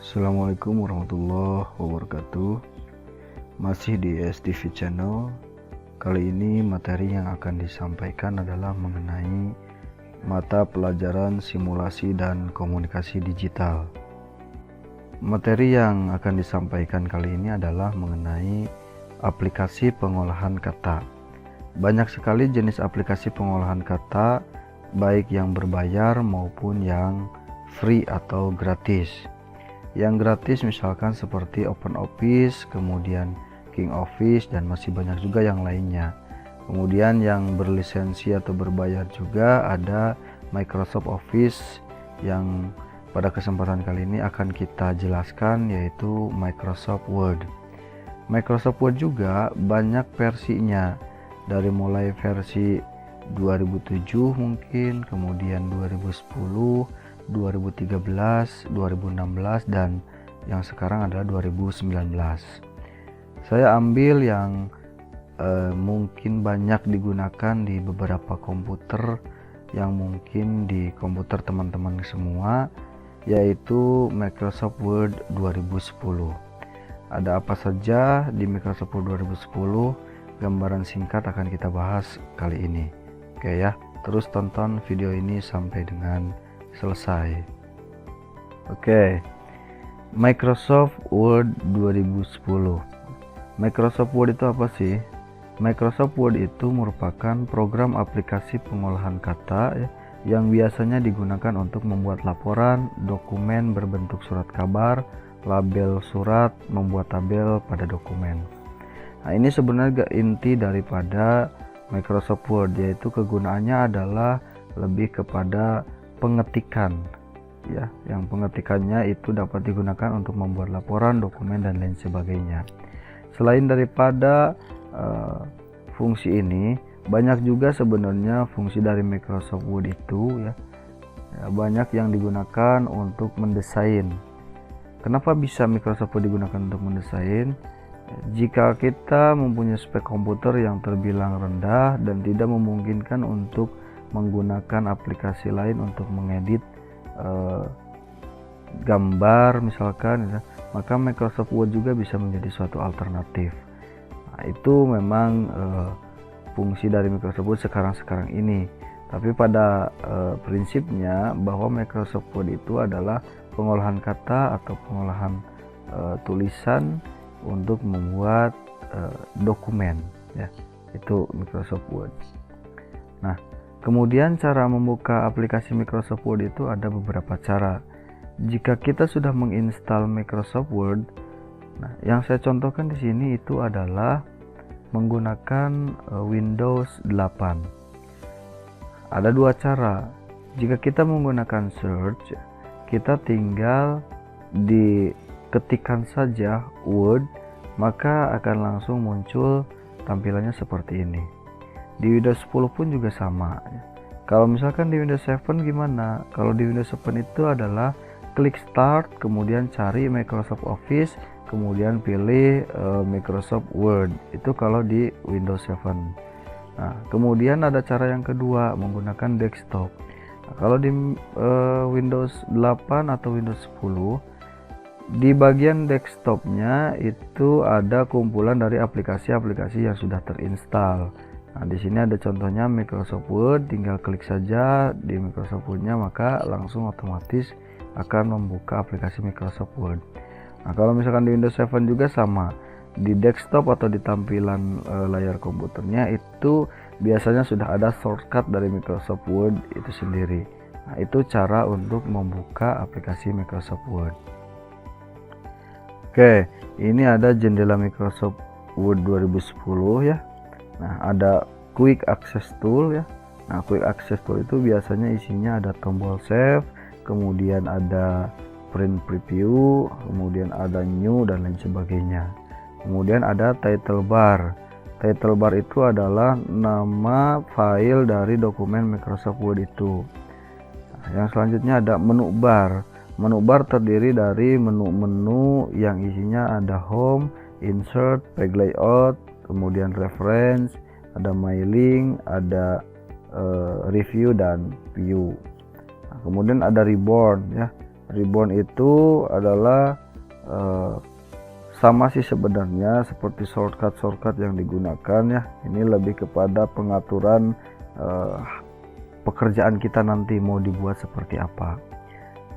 Assalamualaikum warahmatullahi wabarakatuh. Masih di STV Channel. Kali ini materi yang akan disampaikan adalah mengenai mata pelajaran simulasi dan komunikasi digital. Materi yang akan disampaikan kali ini adalah mengenai aplikasi pengolahan kata. Banyak sekali jenis aplikasi pengolahan kata, baik yang berbayar maupun yang free atau gratis. Yang gratis misalkan seperti OpenOffice, kemudian King Office, dan masih banyak juga yang lainnya. Kemudian yang berlisensi atau berbayar juga ada Microsoft Office, yang pada kesempatan kali ini akan kita jelaskan, yaitu Microsoft Word. Microsoft Word juga banyak versinya, dari mulai versi 2007 mungkin, kemudian 2010, 2013, 2016, dan yang sekarang adalah 2019. Saya ambil yang mungkin banyak digunakan di beberapa komputer, yang mungkin di komputer teman-teman semua, yaitu Microsoft Word 2010. Ada apa saja di Microsoft Word 2010? Gambaran singkat akan kita bahas kali ini. Oke ya, terus tonton video ini sampai dengan selesai. Oke, Microsoft Word 2010. Microsoft Word itu apa sih? Microsoft Word itu merupakan program aplikasi pengolahan kata yang biasanya digunakan untuk membuat laporan, dokumen berbentuk surat kabar, label surat, membuat tabel pada dokumen. Nah, ini sebenarnya inti daripada Microsoft Word, yaitu kegunaannya adalah lebih kepada pengetikan, ya, yang pengetikannya itu dapat digunakan untuk membuat laporan, dokumen, dan lain sebagainya. Selain daripada fungsi ini, banyak juga sebenarnya fungsi dari Microsoft Word itu, ya, banyak yang digunakan untuk mendesain. Kenapa bisa Microsoft Word digunakan untuk mendesain? Jika kita mempunyai spek komputer yang terbilang rendah dan tidak memungkinkan untuk menggunakan aplikasi lain untuk mengedit gambar misalkan, ya, maka Microsoft Word juga bisa menjadi suatu alternatif. Nah, itu memang fungsi dari Microsoft Word sekarang ini. Tapi pada prinsipnya bahwa Microsoft Word itu adalah pengolahan kata atau pengolahan tulisan untuk membuat dokumen, ya, itu Microsoft Word. Nah, kemudian cara membuka aplikasi Microsoft Word itu ada beberapa cara. Jika kita sudah menginstal Microsoft Word, nah, yang saya contohkan di sini itu adalah menggunakan Windows 8. Ada dua cara. Jika kita menggunakan search, kita tinggal diketikkan saja Word, maka akan langsung muncul tampilannya seperti ini. Di Windows 10 pun juga sama. Kalau misalkan di Windows 7 gimana? Kalau di Windows 7 itu adalah klik start, kemudian cari Microsoft Office, kemudian pilih Microsoft Word. Itu kalau di Windows 7. Nah, kemudian ada cara yang kedua, menggunakan desktop. Nah, kalau di Windows 8 atau Windows 10, di bagian desktopnya itu ada kumpulan dari aplikasi-aplikasi yang sudah terinstall. Nah, di sini ada contohnya Microsoft Word, tinggal klik saja di Microsoft Word-nya, maka langsung otomatis akan membuka aplikasi Microsoft Word. Nah, kalau misalkan di Windows 7 juga sama. Di desktop atau di tampilan layar komputernya itu biasanya sudah ada shortcut dari Microsoft Word itu sendiri. Nah, itu cara untuk membuka aplikasi Microsoft Word. Oke, ini ada jendela Microsoft Word 2010 ya. Nah, ada Quick Access Tool ya. Nah, Quick Access Tool itu biasanya isinya ada tombol save, kemudian ada print preview, kemudian ada new, dan lain sebagainya. Kemudian ada title bar. Title bar itu adalah nama file dari dokumen Microsoft Word itu. Nah, yang selanjutnya ada menu bar. Menu bar terdiri dari menu-menu yang isinya ada home, insert, page layout, kemudian reference, ada my link, ada review, dan view. Nah, kemudian ada ribbon ya. Ribbon itu adalah sama sih sebenarnya seperti shortcut yang digunakan ya. Ini lebih kepada pengaturan pekerjaan kita nanti mau dibuat seperti apa.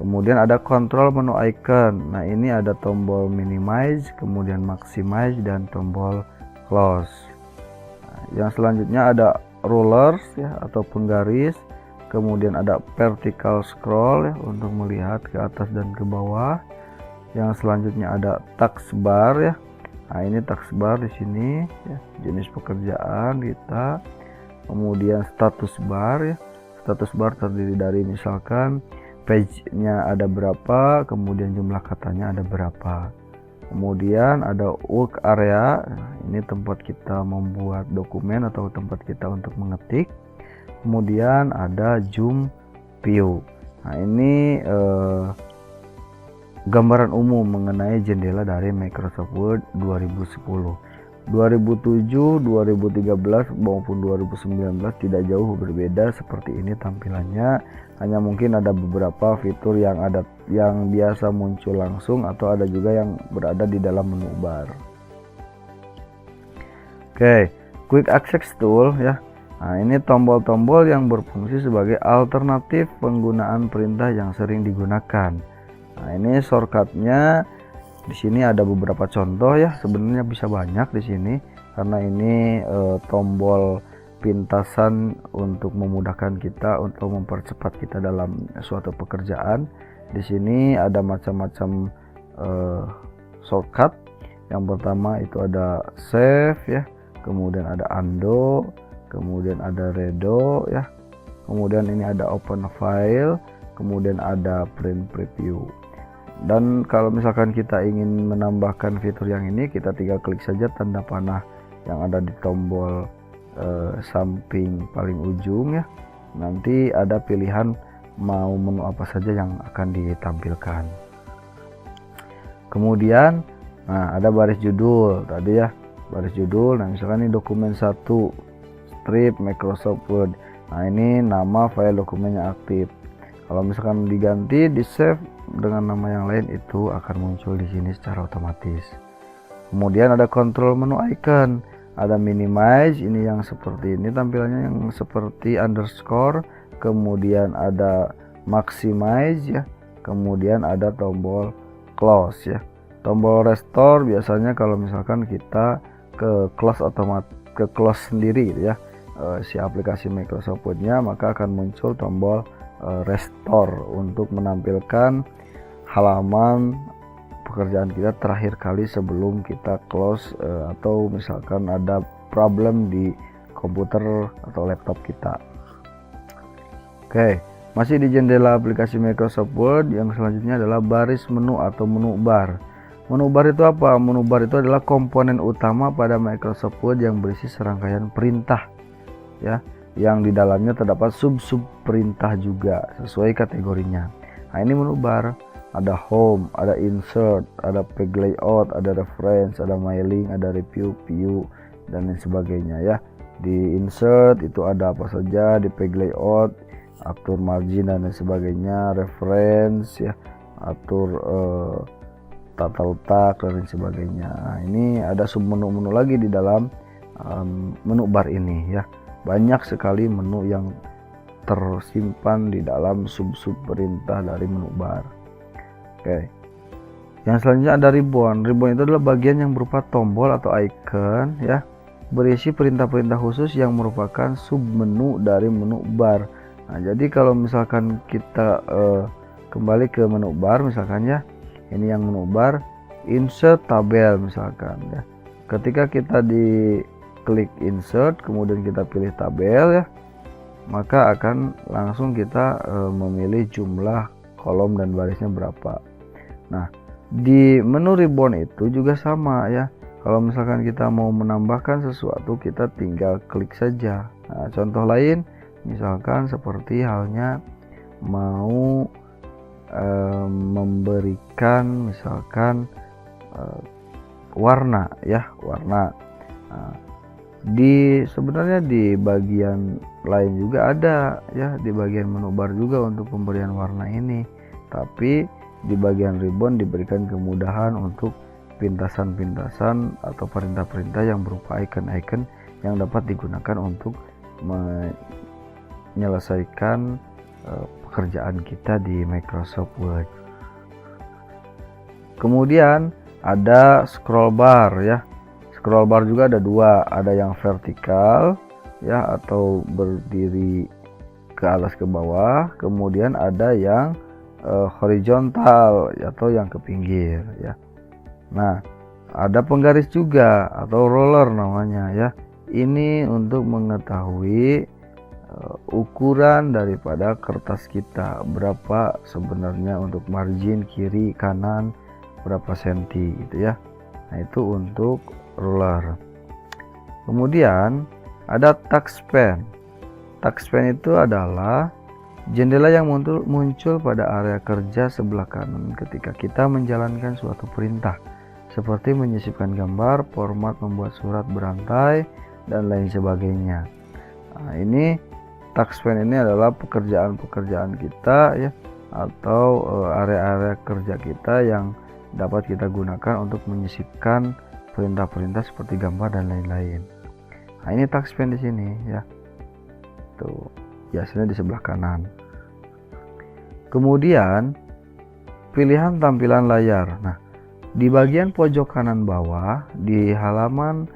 Kemudian ada kontrol menu icon. Nah, ini ada tombol minimize, kemudian maximize, dan tombol close. Nah, yang selanjutnya ada rollers ya atau penggaris. Kemudian ada vertical scroll ya untuk melihat ke atas dan ke bawah. Yang selanjutnya ada taskbar ya. Nah, ini taskbar di sini ya, jenis pekerjaan kita. Kemudian status bar ya. Status bar terdiri dari misalkan page-nya ada berapa, kemudian jumlah katanya ada berapa. Kemudian ada work area. Nah, ini tempat kita membuat dokumen atau tempat kita untuk mengetik. Kemudian ada zoom view. Nah, ini gambaran umum mengenai jendela dari Microsoft Word 2010. 2007, 2013 maupun 2019 tidak jauh berbeda seperti ini tampilannya. Hanya mungkin ada beberapa fitur yang biasa muncul langsung atau ada juga yang berada di dalam menu bar. Oke, quick access tool ya. Nah, ini tombol-tombol yang berfungsi sebagai alternatif penggunaan perintah yang sering digunakan. Nah, ini shortcutnya di sini ada beberapa contoh ya. Sebenarnya bisa banyak di sini karena ini tombol pintasan untuk memudahkan kita untuk mempercepat kita dalam suatu pekerjaan. Di sini ada macam-macam shortcut. Yang pertama itu ada save ya, kemudian ada undo, kemudian ada redo ya, kemudian ini ada open file, kemudian ada print preview. Dan kalau misalkan kita ingin menambahkan fitur yang ini, kita tinggal klik saja tanda panah yang ada di tombol samping paling ujung ya. Nanti ada pilihan mau menu apa saja yang akan ditampilkan. Kemudian nah ada baris judul tadi ya, baris judul. Nah, misalkan ini dokumen 1 strip Microsoft Word. Nah, ini nama file dokumennya aktif. Kalau misalkan diganti di save dengan nama yang lain, itu akan muncul di sini secara otomatis. Kemudian ada kontrol menu icon, ada minimize, ini yang seperti ini tampilannya, yang seperti underscore. Kemudian ada maximize ya, kemudian ada tombol close ya. Tombol restore biasanya kalau misalkan kita ke close sendiri gitu ya, si aplikasi Microsoft Word-nya, maka akan muncul tombol restore untuk menampilkan halaman pekerjaan kita terakhir kali sebelum kita close, atau misalkan ada problem di komputer atau laptop kita. Oke, masih di jendela aplikasi Microsoft Word, yang selanjutnya adalah baris menu atau menu bar. Menu bar itu apa? Menu bar itu adalah komponen utama pada Microsoft Word yang berisi serangkaian perintah ya, yang di dalamnya terdapat sub-sub perintah juga sesuai kategorinya. Nah, ini menu bar, ada home, ada insert, ada page layout, ada reference, ada mailing, ada review, view, dan lain sebagainya ya. Di insert itu ada apa saja, di page layout atur margin dan lain sebagainya, reference ya, atur tata letak dan lain sebagainya. Nah, ini ada sub menu-menu lagi di dalam menu bar ini ya. Banyak sekali menu yang tersimpan di dalam sub-sub perintah dari menu bar. Oke. Yang selanjutnya ada ribbon. Ribbon itu adalah bagian yang berupa tombol atau icon ya, berisi perintah-perintah khusus yang merupakan sub menu dari menu bar. Nah, jadi kalau misalkan kita kembali ke menu bar misalkan ya, ini yang menu bar, insert tabel misalkan ya. Ketika kita klik insert, kemudian kita pilih tabel ya, maka akan langsung kita memilih jumlah kolom dan barisnya berapa. Nah, di menu ribbon itu juga sama ya. Kalau misalkan kita mau menambahkan sesuatu, kita tinggal klik saja. Nah, contoh lain misalkan seperti halnya mau memberikan misalkan warna ya, warna. Nah, sebenarnya di bagian lain juga ada ya, di bagian menu bar juga untuk pemberian warna ini, tapi di bagian ribbon diberikan kemudahan untuk pintasan-pintasan atau perintah-perintah yang berupa icon-icon yang dapat digunakan untuk menyelesaikan pekerjaan kita di Microsoft Word. Kemudian ada scroll bar ya. Scroll bar juga ada dua, ada yang vertikal ya atau berdiri ke atas ke bawah, kemudian ada yang horizontal atau yang ke pinggir ya. Nah, ada penggaris juga atau roller namanya ya. Ini untuk mengetahui ukuran daripada kertas kita, berapa sebenarnya untuk margin kiri kanan, berapa senti gitu ya. Nah, itu untuk ruler. Kemudian ada touchpen. Touchpen itu adalah jendela yang muncul pada area kerja sebelah kanan ketika kita menjalankan suatu perintah, seperti menyisipkan gambar, format membuat surat berantai, dan lain sebagainya. Nah, ini touchpen ini adalah pekerjaan-pekerjaan kita ya, atau area-area kerja kita yang dapat kita gunakan untuk menyisipkan perintah-perintah seperti gambar dan lain-lain. Nah, ini touchpen di sini ya. Tuh, biasanya di sebelah kanan. Kemudian pilihan tampilan layar. Nah, di bagian pojok kanan bawah di halaman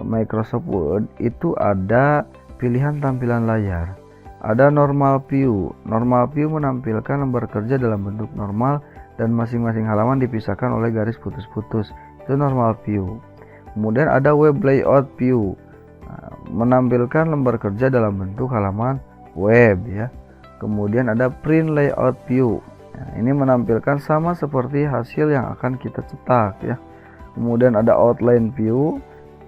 Microsoft Word itu ada pilihan tampilan layar. Ada normal view. Normal view menampilkan lembar kerja dalam bentuk normal dan masing-masing halaman dipisahkan oleh garis putus-putus. Itu normal view. Kemudian ada web layout view. Nah, menampilkan lembar kerja dalam bentuk halaman web ya. Kemudian ada print layout view. Nah, ini menampilkan sama seperti hasil yang akan kita cetak ya. Kemudian ada outline view.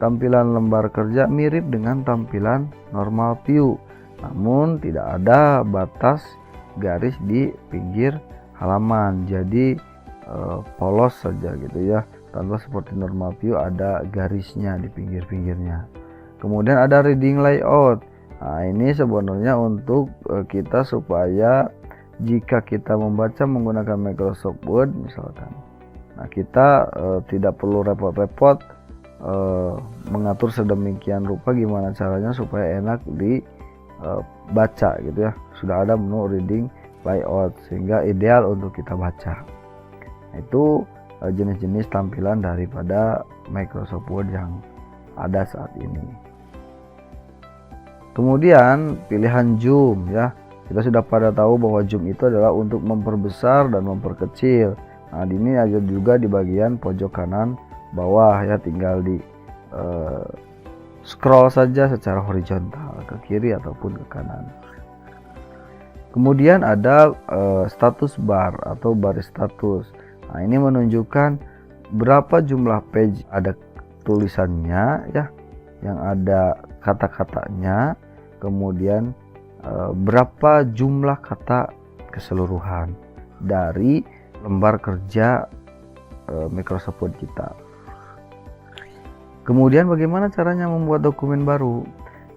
Tampilan lembar kerja mirip dengan tampilan normal view, namun tidak ada batas garis di pinggir halaman, jadi polos saja gitu ya, tanpa seperti normal view ada garisnya di pinggir-pinggirnya. Kemudian ada reading layout. Nah, ini sebenarnya untuk kita supaya jika kita membaca menggunakan Microsoft Word misalkan, nah kita tidak perlu repot-repot mengatur sedemikian rupa gimana caranya supaya enak dibaca gitu ya. Sudah ada menu reading layout sehingga ideal untuk kita baca. Itu jenis-jenis tampilan daripada Microsoft Word yang ada saat ini. Kemudian pilihan zoom ya. Kita sudah pada tahu bahwa zoom itu adalah untuk memperbesar dan memperkecil. Nah, ini ada juga di bagian pojok kanan bawah ya, tinggal di scroll saja secara horizontal ke kiri ataupun ke kanan. Kemudian ada status bar atau baris status. Nah, ini menunjukkan berapa jumlah page ada tulisannya ya, yang ada kata-katanya, kemudian berapa jumlah kata keseluruhan dari lembar kerja Microsoft Word kita. Kemudian bagaimana caranya membuat dokumen baru?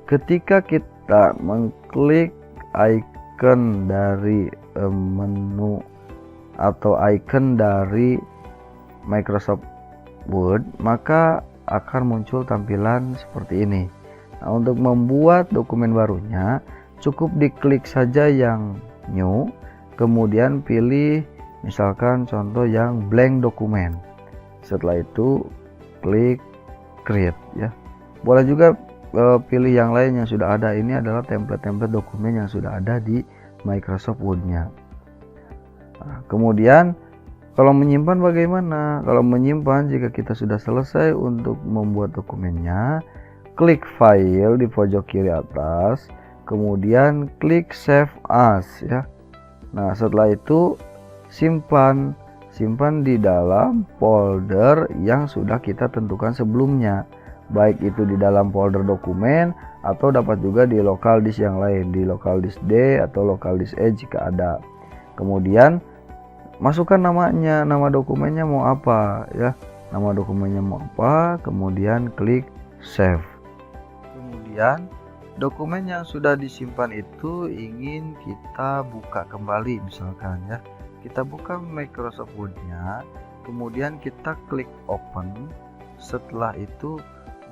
Ketika kita mengklik icon dari menu atau icon dari Microsoft Word, maka akan muncul tampilan seperti ini. Nah, untuk membuat dokumen barunya cukup diklik saja yang new, kemudian pilih misalkan contoh yang blank dokumen. Setelah itu klik create ya. Boleh juga pilih yang lain yang sudah ada. Ini adalah template-template dokumen yang sudah ada di Microsoft Word-nya. Nah, kemudian kalau menyimpan bagaimana? Kalau menyimpan, jika kita sudah selesai untuk membuat dokumennya, klik file di pojok kiri atas, kemudian klik save as ya. Nah, setelah itu simpan di dalam folder yang sudah kita tentukan sebelumnya, baik itu di dalam folder dokumen atau dapat juga di local disk yang lain, di local disk D atau local disk E jika ada. Kemudian masukkan namanya, nama dokumennya mau apa ya, nama dokumennya mau apa, kemudian klik save. Kemudian dokumen yang sudah disimpan itu ingin kita buka kembali misalkan ya, kita buka Microsoft Word-nya, kemudian kita klik open. Setelah itu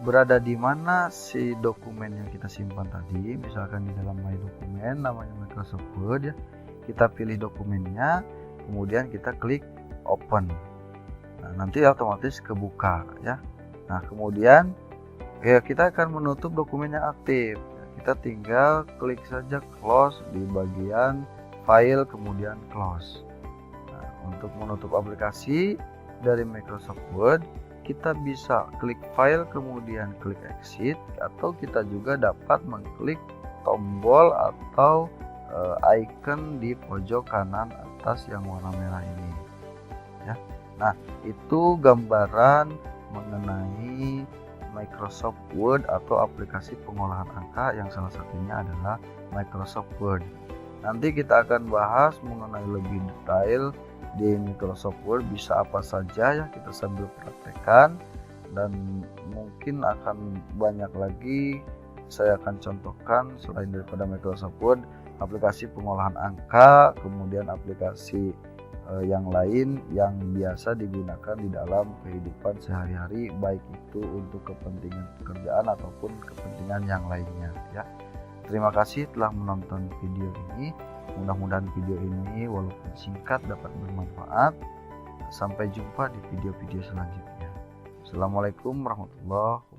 berada di mana si dokumen yang kita simpan tadi, misalkan di dalam My Dokumen namanya Microsoft Word ya. Kita pilih dokumennya, kemudian kita klik open. Nah, nanti otomatis kebuka ya. Nah, kemudian ya kita akan menutup dokumen yang aktif. Kita tinggal klik saja close di bagian file, kemudian close. Nah, untuk menutup aplikasi dari Microsoft Word, kita bisa klik file kemudian klik exit, atau kita juga dapat mengklik tombol atau icon di pojok kanan atas yang warna merah ini ya. Nah, itu gambaran mengenai Microsoft Word atau aplikasi pengolahan angka yang salah satunya adalah Microsoft Word. Nanti kita akan bahas mengenai lebih detail di Microsoft Word bisa apa saja ya, kita sambil praktekkan, dan mungkin akan banyak lagi saya akan contohkan selain daripada Microsoft Word, aplikasi pengolahan angka, kemudian aplikasi yang lain yang biasa digunakan di dalam kehidupan sehari-hari, baik itu untuk kepentingan pekerjaan ataupun kepentingan yang lainnya ya. Terima kasih telah menonton video ini. Mudah-mudahan video ini walaupun singkat dapat bermanfaat. Sampai jumpa di video-video selanjutnya. Assalamualaikum warahmatullahi wabarakatuh.